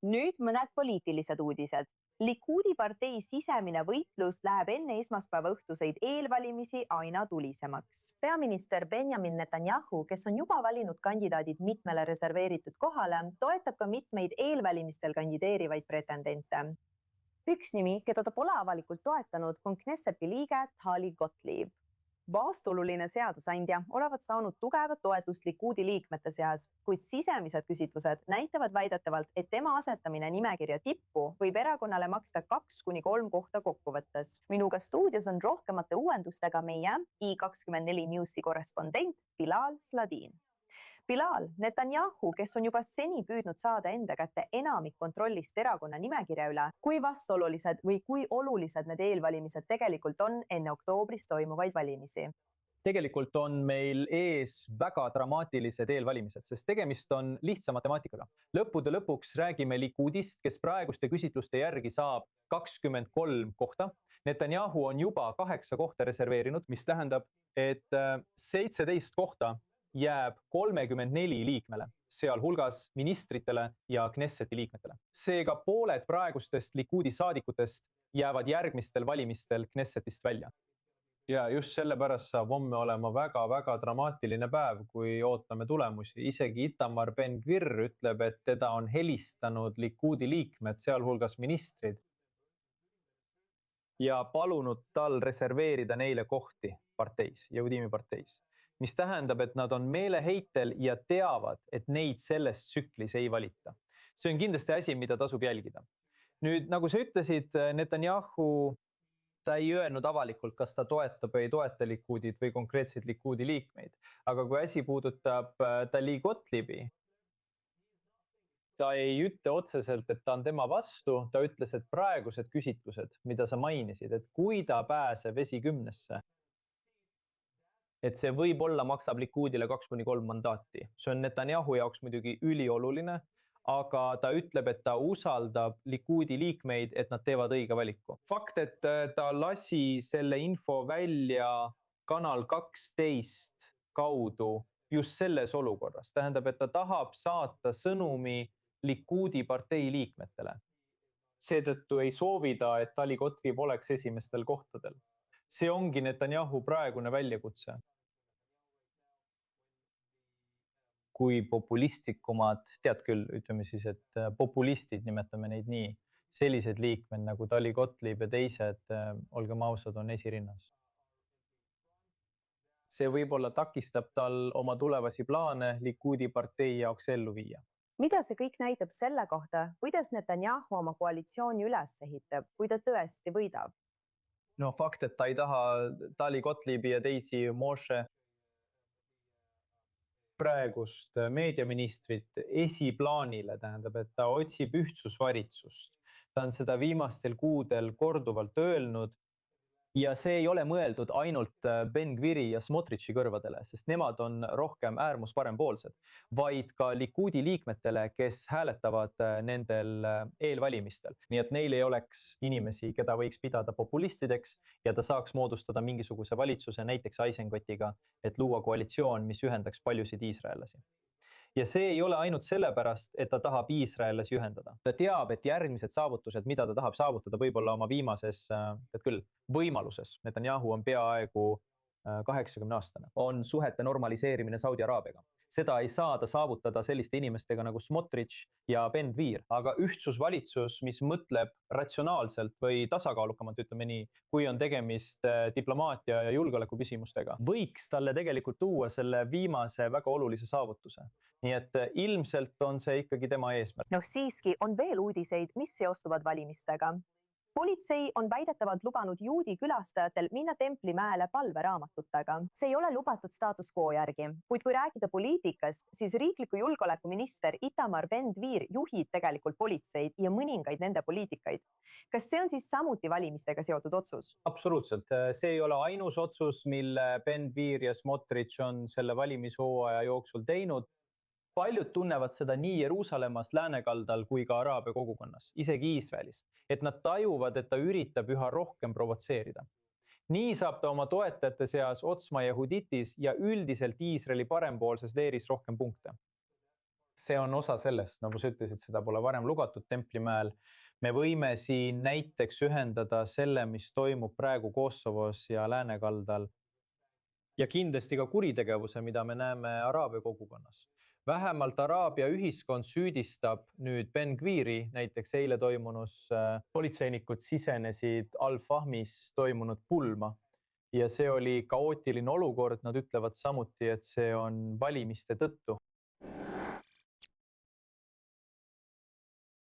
Nüüd mõned poliitilised uudised. Likudi partei sisemine võitlus läheb enne esmaspäeva õhtuseid eelvalimisi aina tulisemaks. Peaminister Benjamin Netanyahu, kes on juba valinud kandidaadid mitmele reserveeritud kohale, toetab ka mitmeid eelvalimistel kandideerivaid pretendente. Üks nimi, keda ta pole avalikult toetanud, on Knesseti liige Tali Gottlieb. Vastuoluline seadusandja olevat saanud tugevat toetust Likudi liikmete seas, kuid sisemised küsitlused näitavad väidetavalt, et tema asetamine nimekirja tippu võib erakonnale maksta 2–3 kohta kokkuvõttes. Minuga stuudios on rohkemate uuendustega meie I24 Newsi korrespondent Bilal Sladin. Bilal, Netanyahu, kes on juba seni püüdnud saada enda kätte enamik kontrollist erakonna nimekirja üle, kui vastuolulised või kui olulised need eelvalimised tegelikult on enne oktoobris toimuvaid valimisi? Tegelikult on meil ees väga dramaatilised eelvalimised, sest tegemist on lihtsa matemaatikaga. Lõppude lõpuks räägime Likudist, kes praeguste küsitluste järgi saab 23 kohta. Netanyahu on juba 8 kohta reserveerinud, mis tähendab, et 17 kohta jääb 34 liikmele, sealhulgas ministritele ja Knesseti liikmetele. Seega pooled praegustest Likudi saadikutest jäävad järgmistel valimistel Knessetist välja. Ja just sellepärast saab homme olema väga dramaatiline päev, kui ootame tulemusi. Isegi Itamar Ben-Gvir ütleb, et teda on helistanud Likudi liikmed, sealhulgas ministrid, ja palunud tal reserveerida neile kohti parteis, Yehudimi parteis, mis tähendab, et nad on meeleheitel ja teavad, et neid selles tsüklis ei valita. See on kindlasti asi, mida tasub jälgida. Nüüd, nagu sa ütlesid, Netanyahu, ta ei öelnud avalikult, kas ta toetab või ei toeta Likudit või konkreetseid Likudi liikmeid. Aga kui asi puudutab Tali Gottlibi, ta ei ütle otseselt, et ta on tema vastu, ta ütles, et praegused küsitlused, mida sa mainisid, et kui ta pääseb esikümnesse, et see võib-olla maksab Likudile 2–3 mandaati. See on Netanyahu jaoks muidugi ülioluline, aga ta ütleb, et ta usaldab Likudi liikmeid, et nad teevad õige valiku. Fakt, et ta lasi selle info välja Kanal 12 kaudu just selles olukorras. Tähendab, et ta tahab saata sõnumi Likudi partei liikmetele. Seetõttu ei soovi ta, et Tali Gottlieb oleks esimestel kohtadel. See ongi Netanyahu praegune väljakutse. Kui populistlikumad, tead küll, ütleme siis, et populistid, nimetame neid nii, sellised liikmed nagu Tali Gottlieb ja teised, olgem ausad, on esirinnas. See võib-olla takistab tal oma tulevasi plaane Likudi partei jaoks ellu viia. Mida see kõik näitab selle kohta, kuidas Netanyahu oma koalitsiooni üles ehitab, kui ta tõesti võidab? No fakt, et ta ei taha Tali Gottliebi ja teisi Moshe praegust meediaministrit esiplaanile, tähendab, et ta otsib ühtsusvaritsust. Ta on seda viimastel kuudel korduvalt öelnud ja see ei ole mõeldud ainult Ben-Gviri ja Smotrichi kõrvadele, sest nemad on rohkem äärmus parempoolsed, vaid ka Likudi liikmetele, kes hääletavad nendel eelvalimistel. Nii et neil ei oleks inimesi, keda võiks pidada populistideks ja ta saaks moodustada mingisuguse valitsuse näiteks Eisengotiga, et luua koalitsioon, mis ühendaks paljusid iisraellasi. Ja see ei ole ainult sellepärast, et ta tahab iisraellasi ühendada. Ta teab, et järgmised saavutused, mida ta tahab saavutada võib-olla oma viimases võimaluses, Netanyahu on peaaegu 80-aastane, on suhete normaliseerimine Saudi Araabiaga. Seda ei saa ta saavutada selliste inimestega nagu Smotrich ja Ben-Gvir, aga ühtsusvalitsus, mis mõtleb ratsionaalselt või tasakaalukamalt, ütleme nii, kui on tegemist diplomaatia ja julgeoleku küsimustega, võiks talle tegelikult tuua selle viimase väga olulise saavutuse. Nii et ilmselt on see ikkagi tema eesmärk. No siiski on veel uudiseid, mis seostuvad valimistega. Politsei on väidetavalt lubanud juudi külastajatel minna Templimäele palveraamatutega. See ei ole lubatud status quo järgi, kuid kui rääkida poliitikast, siis riikliku julgeolekuminister Itamar Ben-Gvir juhib tegelikult politseid ja mõningaid nende poliitikaid. Kas see on siis samuti valimistega seotud otsus? Absoluutselt. See ei ole ainus otsus, mille Ben-Gvir ja Smotrich on selle valimishooaja jooksul teinud. Paljud tunnevad seda nii Jeruusalemmas, läänekaldal kui ka araabia kogukonnas, isegi Iisraelis, et nad tajuvad, et ta üritab üha rohkem provotseerida. Nii saab ta oma toetajate seas Otsma Yehuditis ja üldiselt Iisraeli parempoolses leeris rohkem punkte. see on osa sellest, nagu sa ütlesid, seda pole varem lubatud Templimäel. Me võime siin näiteks ühendada selle, mis toimub praegu Kosovos ja läänekaldal. Ja kindlasti ka kuritegevuse, mida me näeme Araabia kogukonnas. Vähemalt Araabia ühiskond süüdistab nüüd Ben Gviri, näiteks eile toimunus politseinikud sisenesid Al-Fahmis toimunud pulma. Ja see oli kaootiline olukord, nad ütlevad samuti, et see on valimiste tõttu.